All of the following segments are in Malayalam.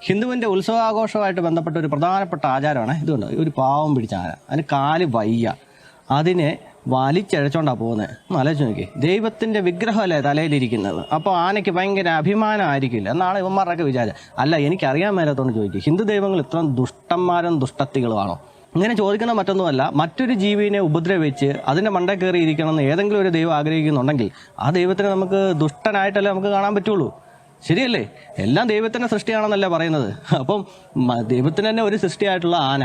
ഹിന്ദുവിൻ്റെ ഉത്സവാഘോഷവുമായിട്ട് ബന്ധപ്പെട്ട ഒരു പ്രധാനപ്പെട്ട ആചാരമാണ് ഇതുകൊണ്ട് ഒരു പാവം പിടിച്ച ആന, അതിന് കാല് വയ്യ, അതിനെ വലിച്ചഴച്ചോണ്ടാണ് പോകുന്നത്. ആലോചിച്ച് നോക്കി, ദൈവത്തിൻ്റെ വിഗ്രഹമല്ലേ തലയിലിരിക്കുന്നത്, അപ്പോൾ ആനയ്ക്ക് ഭയങ്കര അഭിമാനമായിരിക്കില്ല എന്നാണ് ഇവന്മാരുടെയൊക്കെ വിചാരം. അല്ല, എനിക്കറിയാൻ മേലാത്തോണ്ട് ചോദിക്കും, ഹിന്ദു ദൈവങ്ങൾ ഇത്രയും ദുഷ്ടന്മാരും ദുഷ്ടത്തികളുമാണോ? ഇങ്ങനെ ചോദിക്കുന്ന മറ്റൊന്നുമല്ല, മറ്റൊരു ജീവിനെ ഉപദ്രവിച്ച് അതിൻ്റെ മണ്ടേ കയറി ഇരിക്കണമെന്ന് ഏതെങ്കിലും ഒരു ദൈവം ആഗ്രഹിക്കുന്നുണ്ടെങ്കിൽ ആ ദൈവത്തിനെ നമുക്ക് ദുഷ്ടനായിട്ടല്ലേ നമുക്ക് കാണാൻ പറ്റുള്ളൂ. ശരിയല്ലേ? എല്ലാം ദൈവത്തിൻ്റെ സൃഷ്ടിയാണെന്നല്ലേ പറയുന്നത്. അപ്പം ദൈവത്തിന് തന്നെ ഒരു സൃഷ്ടിയായിട്ടുള്ള ആന,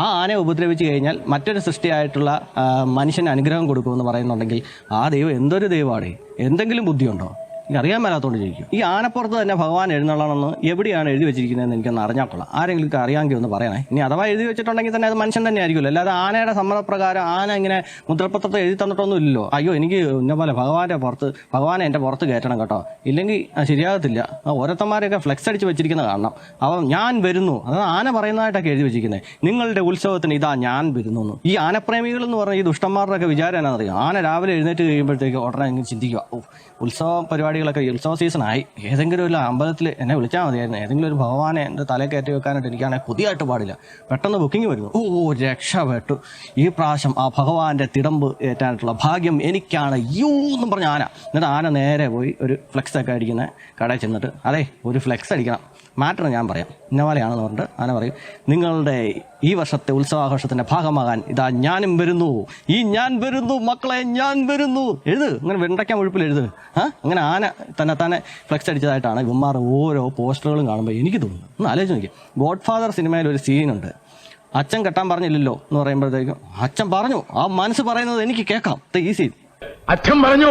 ആ ആനയെ ഉപദ്രവിച്ച് കഴിഞ്ഞാൽ മറ്റൊരു സൃഷ്ടിയായിട്ടുള്ള മനുഷ്യന് അനുഗ്രഹം കൊടുക്കുമെന്ന് പറയുന്നുണ്ടെങ്കിൽ ആ ദൈവം എന്തൊരു ദൈവമാണ്? എന്തെങ്കിലും ബുദ്ധിയുണ്ടോ? അറിയാൻ മേലാത്തോണ്ട് ചോദിക്കും. ഈ ആനപ്പുറത്ത് തന്നെ ഭഗവാൻ എഴുന്നള്ളണമെന്ന് എവിടെയാണ് എഴുതി വെച്ചിരിക്കുന്നതെന്ന് എനിക്കൊന്ന് അറിഞ്ഞാൽ കൊള്ളാം. ആരെങ്കിലും അറിയാമെങ്കിൽ ഒന്ന് പറയണേ. ഇനി അഥവാ എഴുതി വെച്ചിട്ടുണ്ടെങ്കിൽ തന്നെ അത് മനുഷ്യൻ തന്നെ ആയിരിക്കുമല്ലോ, അല്ലാതെ ആനയുടെ സമ്മതപ്രകാരം ആന ഇങ്ങനെ മുദ്രപത്രത്തെ എഴുതി തന്നിട്ടൊന്നും ഇല്ലല്ലോ. അയ്യോ, എനിക്ക് ഇന്ന പോലെ ഭഗവാനെ എൻ്റെ പുറത്ത് കയറ്റണം കേട്ടോ, ഇല്ലെങ്കിൽ ശരിയാകത്തില്ല. ഓരോരുത്തന്മാരെയൊക്കെ ഫ്ലെക്സ് അടിച്ച് വെച്ചിരിക്കുന്നത് കാണണം. അവൻ ഞാൻ വരുന്നു, അത് ആന പറയുന്നതായിട്ടൊക്കെ എഴുതി വെച്ചിരിക്കുന്നത്. നിങ്ങളുടെ ഉത്സവത്തിന് ഇതാ ഞാൻ വരുന്നു എന്ന്. ഈ ആനപ്രേമികൾ എന്ന് പറഞ്ഞ ഈ ദുഷ്ടന്മാരുടെയൊക്കെ വിചാരം എന്നാണെന്നറിയാം. ആന രാവിലെ എഴുന്നേറ്റ് കഴിയുമ്പോഴത്തേക്ക് ഉടനെ ഇങ്ങനെ ചിന്തിക്കുക, ഉത്സവ പരിപാടികളൊക്കെ ഉത്സവ സീസണായി, ഏതെങ്കിലും ഒരു അമ്പലത്തിൽ എന്നെ വിളിച്ചാൽ മതിയായിരുന്നു, ഏതെങ്കിലും ഒരു ഭഗവാനെ എൻ്റെ തലയിൽ കയറ്റി വെക്കാനായിട്ട് എനിക്കാണെങ്കിൽ പുതിയതായിട്ട് പാടില്ല. പെട്ടെന്ന് ബുക്കിംഗ് വരുന്നു, രക്ഷപ്പെട്ടു, ഈ പ്രാവശ്യം ആ ഭഗവാന്റെ തിടമ്പ് ഏറ്റാനായിട്ടുള്ള ഭാഗ്യം എനിക്കാണ് എന്നും പറഞ്ഞ ആന. എന്നിട്ട് ആന നേരെ പോയി ഒരു ഫ്ലെക്സ് ഒക്കെ അടിക്കുന്ന കടയിൽ ചെന്നിട്ട്, അതെ ഒരു ഫ്ലെക്സ് അടിക്കണം, മാറ്റർ ഞാൻ പറയാം, ഇന്ന പോലെയാണെന്ന് പറഞ്ഞിട്ട് ആന പറയും, നിങ്ങളുടെ ഈ വർഷത്തെ ഉത്സവാഘോഷത്തിൻ്റെ ഭാഗമാകാൻ ഇതാ ഞാനും വരുന്നു, ഞാൻ വരുന്നു മക്കളെ, ഞാൻ വരുന്നു, എഴുത്, അങ്ങനെ വെണ്ടയ്ക്കാൻ ഒഴുപ്പിൽ എഴുത്. അങ്ങനെ ആന തന്നെ ഫ്ലെക്സ് അടിച്ചതായിട്ടാണ് ഇവന്മാർ ഓരോ പോസ്റ്ററുകളും കാണുമ്പോൾ എനിക്ക് തോന്നുന്നു. ഒന്ന് ആലോചിച്ച് നോക്കി. ഗോഡ് ഫാദർ സിനിമയിൽ ഒരു സീനുണ്ട്, അച്ഛൻ കെട്ടാൻ പറഞ്ഞില്ലല്ലോ എന്ന് പറയുമ്പോഴത്തേക്കും അച്ഛൻ പറഞ്ഞു, ആ മനസ്സ് പറയുന്നത് എനിക്ക് കേൾക്കാം. ഈ സീൻ അച്ഛൻ പറഞ്ഞു,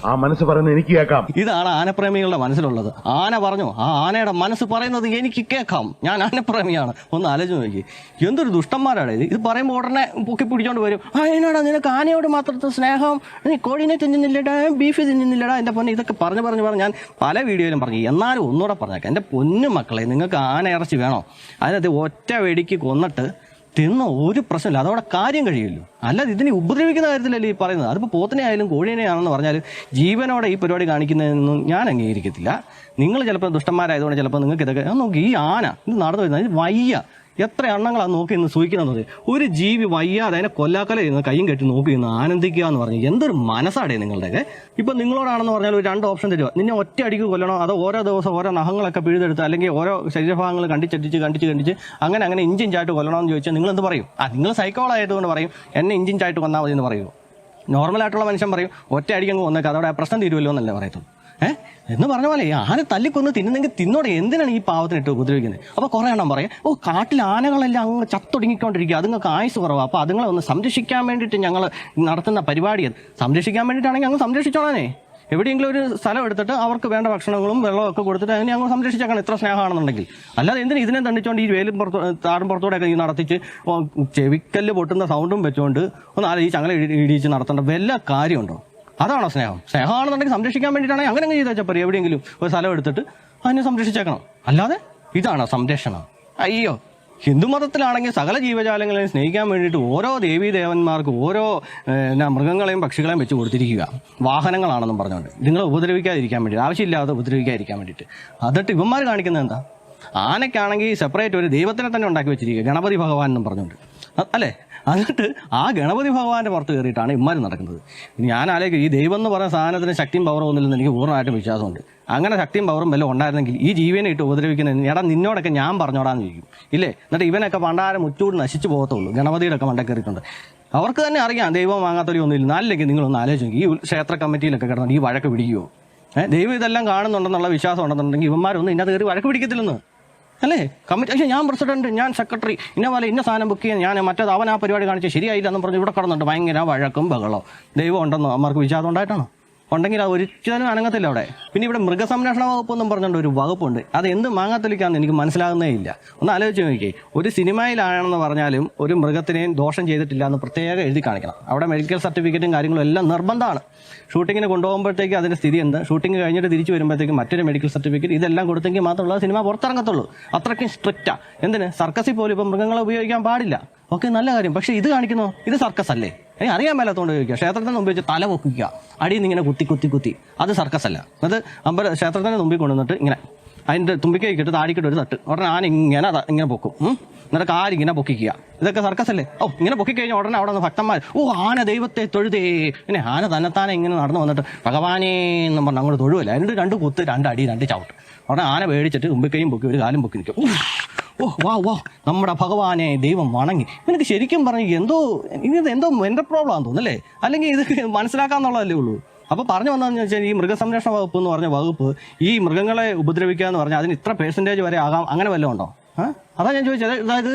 ആ മനസ്സ് പറയുന്നത് എനിക്ക് കേൾക്കാം. ഇതാണ് ആനപ്രേമികളുടെ മനസ്സിലുള്ളത്. ആന പറഞ്ഞു, ആ ആനയുടെ മനസ്സ് പറയുന്നത് എനിക്ക് കേൾക്കാം, ഞാൻ ആനപ്രേമിയാണ്. ഒന്ന് ആലോചിച്ച് നോക്കി, എന്തൊരു ദുഷ്ടന്മാരാണ് ഇത്. പറയുമ്പോൾ ഉടനെ പൊക്കി പിടിച്ചോണ്ട് വരും, അതിനോടാ നിനക്ക് ആനയോട് മാത്രത്തെ സ്നേഹം, നീ കോഴിനെ തിന്നുന്നില്ലടാ, ബീഫ് തിന്നുന്നില്ലടാ, എൻ്റെ പൊന്നെ. ഇതൊക്കെ പറഞ്ഞ് ഞാൻ പല വീഡിയോയിലും പറഞ്ഞു. എന്നാലും ഒന്നുകൂടെ പറഞ്ഞേക്കാം, എൻ്റെ പൊന്നു മക്കളെ, നിങ്ങൾക്ക് ആന ഇറച്ചി വേണോ? അതിനകത്ത് ഒറ്റ വെടിക്ക് കൊന്നിട്ട് തിന്നോ, ഒരു പ്രശ്നമില്ല, അതോടെ കാര്യം കഴിയുമല്ലോ. അല്ലാതെ ഇതിനെ ഉപദ്രവിക്കുന്ന കാര്യത്തിലല്ലേ ഈ പറയുന്നത്. അതിപ്പോൾ പോത്തിനെ ആയാലും കോഴിനെ ആണെന്ന് പറഞ്ഞാൽ ജീവനോടെ ഈ പരിപാടി കാണിക്കുന്നതെന്നും ഞാൻ അംഗീകരിക്കത്തില്ല. നിങ്ങൾ ചിലപ്പോൾ ദുഷ്ടന്മാരായതുകൊണ്ട് ചിലപ്പോൾ നിങ്ങൾക്ക് ഇതൊക്കെ നോക്കി, ഈ ആന ഇത് നടന്നു വരുന്നത്, ഇത് വയ്യ, എത്ര എണ്ണങ്ങളാണ് നോക്കി ഇന്ന് സൂഹിക്കുന്നത്. ഒരു ജീവി വയ്യാതെ അതിനെ കൊല്ലാക്കല ചെയ്യുന്ന കയ്യും കെട്ടി നോക്കി ഇന്ന് ആനന്ദിക്കുക എന്ന് പറഞ്ഞ് എന്തൊരു മനസ്സാടേ നിങ്ങളുടെയൊക്കെ. ഇപ്പം നിങ്ങളോടാണെന്ന് പറഞ്ഞാൽ ഒരു 2 ഓപ്ഷൻ തരുക, നിന്നെ ഒറ്റ അടിക്ക് കൊല്ലണോ, അതോ ഓരോ ദിവസം ഓരോ നഖങ്ങളൊക്കെ പിഴുതെടുത്ത് അല്ലെങ്കിൽ ഓരോ ശരീരഭാഗങ്ങൾ കണ്ടിച്ച് അങ്ങനെ ഇഞ്ചിഞ്ചായിട്ട് കൊല്ലണമെന്ന് ചോദിച്ചാൽ നിങ്ങൾ എന്ത് പറയും? നിങ്ങൾ സൈക്കോളായതുകൊണ്ട് പറയും എന്നെ ഇഞ്ചിഞ്ചായിട്ട് കൊന്നാൽ മതി എന്ന് പറയുമോ? നോർമലായിട്ടുള്ള മനുഷ്യൻ പറയും ഒറ്റ അടിക്കങ്ങ് കൊന്നേക്കാം, അതോടെ പ്രശ്നം തീരുമല്ലോ എന്നല്ലേ പറയത്തുള്ളൂ. എന്ന് പറഞ്ഞ പോലെ ആന തല്ലിക്കൊന്ന് തിന്നുന്നെങ്കിൽ തിന്നോടെ, എന്തിനാണ് ഈ പാവത്തിനിട്ട് ഉപദ്രവിക്കുന്നത്? അപ്പോൾ കുറേ എണ്ണം പറയാം, കാട്ടിൽ ആനകളെല്ലാം അങ്ങ് ചത്തൊടുങ്ങിക്കൊണ്ടിരിക്കുക, അതുങ്ങൾക്ക് ആയുസ് കുറവാണ്, അപ്പോൾ അതുങ്ങളെ ഒന്ന് സംരക്ഷിക്കാൻ വേണ്ടിയിട്ട് ഞങ്ങൾ നടത്തുന്ന പരിപാടി. സംരക്ഷിക്കാൻ വേണ്ടിയിട്ടാണെങ്കിൽ അങ്ങ് സംരക്ഷിച്ചോളാനേ. എവിടെയെങ്കിലും ഒരു സ്ഥലം എടുത്തിട്ട് അവർക്ക് വേണ്ട ഭക്ഷണങ്ങളും വെള്ളവും ഒക്കെ കൊടുത്തിട്ട് അതിനെ അങ്ങ് സംരക്ഷിച്ചേക്കണം, ഇത്ര സ്നേഹമാണെന്നുണ്ടെങ്കിൽ. അല്ലാതെ എന്തിനാ ഇതിനെ തണ്ടിച്ചുകൊണ്ട് ഈ വേലും താറും പുറത്തോടെയൊക്കെ ഈ നടത്തിച്ച് ചെവിക്കല്ല് പൊട്ടുന്ന സൗണ്ടും വെച്ചുകൊണ്ട് ഈ ചങ്ങല ഇടിച്ച് നടത്തേണ്ട വല്ല കാര്യമുണ്ടോ? അതാണോ സ്നേഹം? സ്നേഹമാണെന്നുണ്ടെങ്കിൽ സംരക്ഷിക്കാൻ വേണ്ടിയിട്ടാണെങ്കിൽ അങ്ങനെ ചെയ്താൽ പോരെ, എവിടെയെങ്കിലും ഒരു സ്ഥലം എടുത്തിട്ട് അതിനെ സംരക്ഷിച്ചേക്കണം. അല്ലാതെ ഇതാണോ സംരക്ഷണം? അയ്യോ, ഹിന്ദു മതത്തിലാണെങ്കിൽ സകല ജീവജാലങ്ങളെയും സ്നേഹിക്കാൻ വേണ്ടിയിട്ട് ഓരോ ദേവീദേവന്മാർക്ക് ഓരോ മൃഗങ്ങളെയും പക്ഷികളെയും വെച്ച് കൊടുത്തിരിക്കുക, വാഹനങ്ങളാണെന്നും പറഞ്ഞുകൊണ്ട് നിങ്ങളെ ഉപദ്രവിക്കാതിരിക്കാൻ വേണ്ടി, ആവശ്യമില്ലാതെ ഉപദ്രവിക്കാതിരിക്കാൻ വേണ്ടിയിട്ട്. എന്നിട്ട് ഇവന്മാർ കാണിക്കുന്നത് എന്താ? ആനയ്ക്കാണെങ്കിൽ സെപ്പറേറ്റ് ഒരു ദൈവത്തിനെ തന്നെ ഉണ്ടാക്കി വെച്ചിരിക്കുക, ഗണപതി ഭഗവാൻ എന്നും പറഞ്ഞുകൊണ്ട്, അല്ലേ? എന്നിട്ട് ആ ഗണപതി ഭഗവാന്റെ പുറത്ത് കയറിയിട്ടാണ് ഇമ്മാർ നടക്കുന്നത്. ഞാൻ ആലോചിക്കും, ഈ ദൈവം എന്ന് പറയുന്ന സാധനത്തിന് ശക്തിയും പവറും ഒന്നുമില്ലെന്ന് എനിക്ക് പൂർണ്ണമായിട്ടും വിശ്വാസമുണ്ട്. അങ്ങനെ ശക്തിയും പവറും വല്ലതും ഉണ്ടായിരുന്നെങ്കിൽ ഈ ജീവനെ ഇട്ട് ഉപദ്രവിക്കുന്നതിന് എടാ നിന്നോടൊക്കെ ഞാൻ പറഞ്ഞോടാന്ന് ചോദിക്കും, ഇല്ലേ? എന്നിട്ട് ഇവനൊക്കെ പണ്ടാരം മുച്ചൂട് നശിച്ചു പോകത്തുള്ളൂ. ഗണപതിയുടെ ഒക്കെ മണ്ട കയറിയിട്ടുണ്ട്. അവർക്ക് തന്നെ അറിയാം ദൈവം വാങ്ങാത്തൊരു ഒന്നുമില്ല. അല്ലെങ്കിൽ നിങ്ങളൊന്ന് ആലോചിക്കും, ഈ ക്ഷേത്ര കമ്മിറ്റിയിലൊക്കെ കിടന്നിട്ട് ഈ വഴക്ക് പിടിക്കുമോ? ദൈവം ഇതെല്ലാം കാണുന്നുണ്ടെന്നുള്ള വിശ്വാസം ഉണ്ടെന്നുണ്ടെങ്കിൽ ഇവന്മാരൊന്നും ഇതിനകത്ത് കയറി വഴക്ക് പിടിക്കത്തില്ലെന്ന്, അല്ലേ? കമ്മിറ്റി പക്ഷേ ഞാൻ പ്രസിഡന്റ്, ഞാൻ സെക്രട്ടറി, ഇന്ന പോലെ ഇന്ന സാധനം ബുക്ക് ചെയ്യാൻ, ഞാൻ മറ്റേത് അവൻ ആ പരിപാടി കാണിച്ച് ശരിയായില്ല എന്ന് പറഞ്ഞ് ഇവിടെ കടന്നുണ്ട് ഭയങ്കര വഴക്കും ബഹളോ. ദൈവം ഉണ്ടെന്നോ അമ്മമാർക്ക് വിശ്വാസം ഉണ്ടായിട്ടാണോ? ഉണ്ടെങ്കിൽ അത് ഒരിക്കലും അനങ്ങത്തില്ല അവിടെ. പിന്നെ ഇവിടെ മൃഗസംരക്ഷണ വകുപ്പ് എന്നും പറഞ്ഞുകൊണ്ട് ഒരു വകുപ്പുണ്ട്, അത് എന്ത് മാങ്ങാത്തൊലിക്കാന്ന് എനിക്ക് മനസ്സിലാകുന്നേ ഇല്ല. ഒന്ന് ആലോചിച്ച് നോക്കിയേ, ഒരു സിനിമയിലാണെന്ന് പറഞ്ഞാലും ഒരു മൃഗത്തിനെയും ദോഷം ചെയ്തിട്ടില്ല എന്ന് പ്രത്യേകം എഴുതി കാണിക്കണം. അവിടെ മെഡിക്കൽ സർട്ടിഫിക്കറ്റും കാര്യങ്ങളും എല്ലാം നിർബന്ധമാണ്. ഷൂട്ടിങ്ങിന് കൊണ്ടുപോകുമ്പോഴത്തേക്ക് അതിൻ്റെ സ്ഥിതി എന്ത്, ഷൂട്ടിങ് കഴിഞ്ഞിട്ട് തിരിച്ചു വരുമ്പോഴത്തേക്കും മറ്റൊരു മെഡിക്കൽ സർട്ടിഫിക്കറ്റ്, ഇതെല്ലാം കൊടുത്തെങ്കിൽ മാത്രമുള്ള സിനിമ പുറത്തിറങ്ങത്തുള്ളൂ. അത്രയ്ക്കും സ്ട്രിക്റ്റാണ്. എന്തിന്? സർക്കസിൽ പോലും ഇപ്പം മൃഗങ്ങളെ ഉപയോഗിക്കാൻ പാടില്ല. ഓക്കെ, നല്ല കാര്യം. പക്ഷേ ഇത് കാണിക്കുന്നു, ഇത് സർക്കസ് അല്ലേ? അറിയാൻ മേലാത്തോണ്ട് ചോദിക്കുക. ക്ഷേത്രത്തിന് മുമ്പ് വെച്ച് തല പൊക്കിക്കുക, അടിയിൽ നിന്ന് ഇങ്ങനെ കുത്തി അത് സർക്കസ് അല്ല. അത് ക്ഷേത്രത്തിന് മുമ്പിൽ കൊണ്ടുവന്നിട്ട് ഇങ്ങനെ അതിൻ്റെ തുമ്പിക്കൈക്കിട്ട് താടിക്കിട്ട് ഒരു തട്ട് ഉടനെ ആന ഇങ്ങനെ പൊക്കും. എന്നിട്ട് കാലിങ്ങനെ പൊക്കിക്കുക. ഇതൊക്കെ സർക്കസ് അല്ലേ? ഇങ്ങനെ പൊക്കിക്കഴിഞ്ഞാൽ ഉടനെ അവിടെ നിന്ന് ഭക്തന്മാർ ആന ദൈവത്തെ തൊഴുതേ. പിന്നെ ആന തന്നെത്താനെ ഇങ്ങനെ നടന്നു വന്നിട്ട് ഭഗവാനേ എന്നും പറഞ്ഞ് അങ്ങോട്ട് തൊഴുവല്ല. അതിൻ്റെ 2 കുത്ത് 2 അടി 2 ചവിട്ട്. ഉടനെ ആന പേടിച്ചിട്ട് തുമ്പിക്കൈയും പൊക്കി ഒരു കാലും പൊക്കി നിൽക്കും. വാ നമ്മുടെ ഭഗവാനെ ദൈവം വണങ്ങി. എനിക്ക് ശരിക്കും പറഞ്ഞു എന്തോ എൻ്റെ പ്രോബ്ലം ആണെന്ന് തോന്നുന്നല്ലേ? അല്ലെങ്കിൽ ഇത് മനസ്സിലാക്കാന്നുള്ളതല്ലേ ഉള്ളൂ. അപ്പോൾ പറഞ്ഞു വന്നതെന്ന് വെച്ചാൽ ഈ മൃഗസംരക്ഷണ വകുപ്പ് എന്ന് പറഞ്ഞ വകുപ്പ് ഈ മൃഗങ്ങളെ ഉപദ്രവിക്കുക എന്ന് പറഞ്ഞാൽ അതിന് ഇത്ര % വരെ ആകാം, അങ്ങനെ വല്ലതും ഉണ്ടോ? അതാ ഞാൻ ചോദിച്ചത്. അതായത്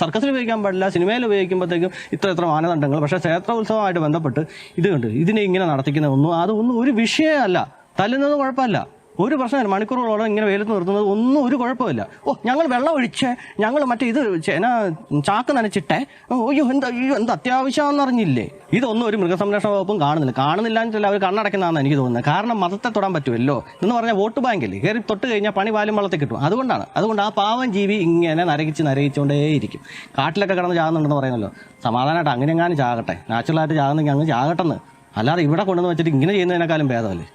സർക്കസിൽ ഉപയോഗിക്കാൻ പാടില്ല, സിനിമയിൽ ഉപയോഗിക്കുമ്പോഴത്തേക്കും ഇത്ര മാനദണ്ഡങ്ങൾ. പക്ഷേ ക്ഷേത്രോത്സവമായിട്ട് ബന്ധപ്പെട്ട് ഇതിനെ ഇങ്ങനെ നടത്തിക്കുന്ന അതൊന്നും ഒരു വിഷയമല്ല. തല്ലുന്നത് കുഴപ്പമില്ല, ഒരു പ്രശ്നമില്ല. മണിക്കൂറുകളോടെ ഇങ്ങനെ വെയിലത്ത് നിർത്തുന്നത് ഒന്നും ഒരു കുഴപ്പമില്ല. ഞങ്ങൾ വെള്ളം ഒഴിച്ച് ഞങ്ങൾ ചാക്ക് നനച്ചിട്ടേ എന്താ അത്യാവശ്യമാണെന്ന് അറിഞ്ഞില്ലേ? ഇതൊന്നും ഒരു മൃഗസംരക്ഷണ വകുപ്പും കാണുന്നില്ല എന്ന് അവർ കണ്ണടയ്ക്കുന്നതാണെന്ന് എനിക്ക് തോന്നുന്നത്. കാരണം മതത്തെ തൊടാൻ പറ്റുമല്ലോ എന്ന് പറഞ്ഞാൽ വോട്ട് ബാങ്കല്ലേ, കയറി തൊട്ട് കഴിഞ്ഞാൽ പണി പാലും വെള്ളത്തിൽ കിട്ടും. അതുകൊണ്ട് ആ പാവം ജീവി ഇങ്ങനെ നരകിച്ചുകൊണ്ടേയിരിക്കും. കാട്ടിലൊക്കെ കിടന്ന് ചാകുന്നുണ്ടെന്ന് പറയുന്നല്ലോ. സമാധാനമായിട്ട് അങ്ങനെ ചാകട്ടെ, നാച്ചുറലായിട്ട് ചാകുന്നെങ്കിൽ അങ്ങ് ചാകട്ടെന്ന്. അല്ലാതെ ഇവിടെ കൊണ്ടുവന്ന് വെച്ചിട്ട് ഇങ്ങനെ ചെയ്യുന്നതിനേക്കാളും ഭേദമല്ലേ?